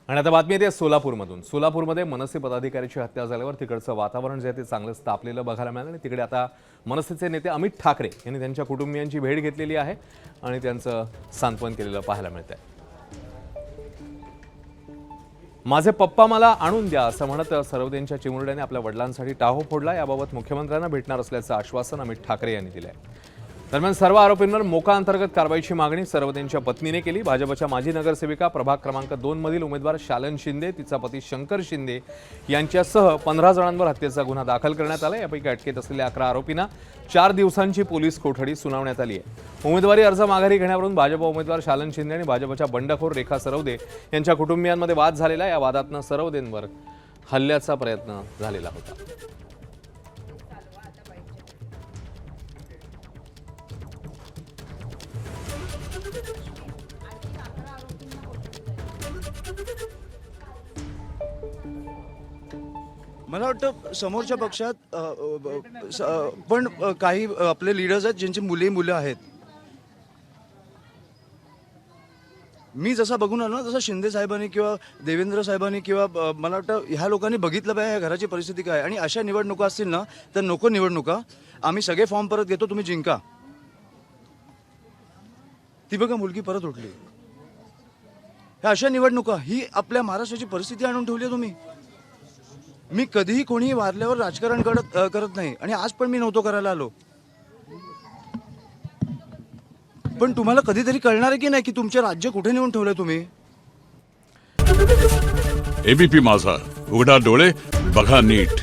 आणि आता बातमी येते सोलापूरमधून। सोलापूरमध्ये मनसे पदाधिकाऱ्याची हत्या झाल्यावर तिकडचं वातावरण जे आहे ते चांगलंच तापलेलं बघायला मिळालं आणि तिकडे आता मनसेचे नेते अमित ठाकरे यांनी त्यांच्या कुटुंबियांची भेट घेतलेली आहे आणि त्यांचं सांत्वन केलेलं पाहायला मिळतंय। माझे पप्पा मला आणून द्या असं म्हणत सरवदेंच्या चिमुरड्याने आपल्या वडिलांसाठी टाहो फोडला। याबाबत मुख्यमंत्र्यांना भेटणार असल्याचं आश्वासन अमित ठाकरे यांनी दिलंय। दरम्यान सर्व आरोपींवर मोका अंतर्गत कारवाईची मागणी सरवदेंच्या पत्नीने केली। भाजपच्या माजी नगरसेविका प्रभाग क्रमांक 2 मधील उमेदवार शालन शिंदे, तिचा पती शंकर शिंदे यांच्यासह 15 जणांवर हत्येचा गुन्हा दाखल करण्यात आला। यापैकी अटकेत असलेल्या 11 आरोपींना 4 दिवसांची पोलीस कोठडी सुनावण्यात आली आहे। उमेदवारी अर्ज माघारी घेण्यावरून भाजप उमेदवार शालन शिंदे आणि भाजपच्या बंडखोर रेखा सरवदे यांच्या कुटुंबियांमध्ये वाद झालेला। या वादातनं सरवदेंवर हल्ल्याचा प्रयत्न झालेला होता। मला वाटतं समोरच्या पक्षात पण काही आपले लीडर्स आहेत ज्यांची मुलं आहेत। मी जसा बघून आलो ना तसं शिंदे साहेबांनी किंवा देवेंद्र साहेबांनी किंवा मला वाटतं ह्या लोकांनी बघितलं पाहिजे या घराची परिस्थिती काय, आणि अशा निवडणुका असतील ना तर नको निवडणुका, आम्ही सगळे फॉर्म परत घेतो, तुम्ही जिंका। ती बघा मुलगी परत उठली। ह्या अशा निवडणुका ही आपल्या महाराष्ट्राची परिस्थिती आणून ठेवली आहे तुम्ही। मी कधीही कोणीही वारल्यावर राजकारण करत नाही आणि आज पण मी नव्हतो करायला आलो, पण तुम्हाला कधीतरी कळणार आहे की नाही की तुमचे राज्य कुठे नेऊन ठेवलंय तुम्ही। एबीपी माझा, उघडा डोळे बघा नीट।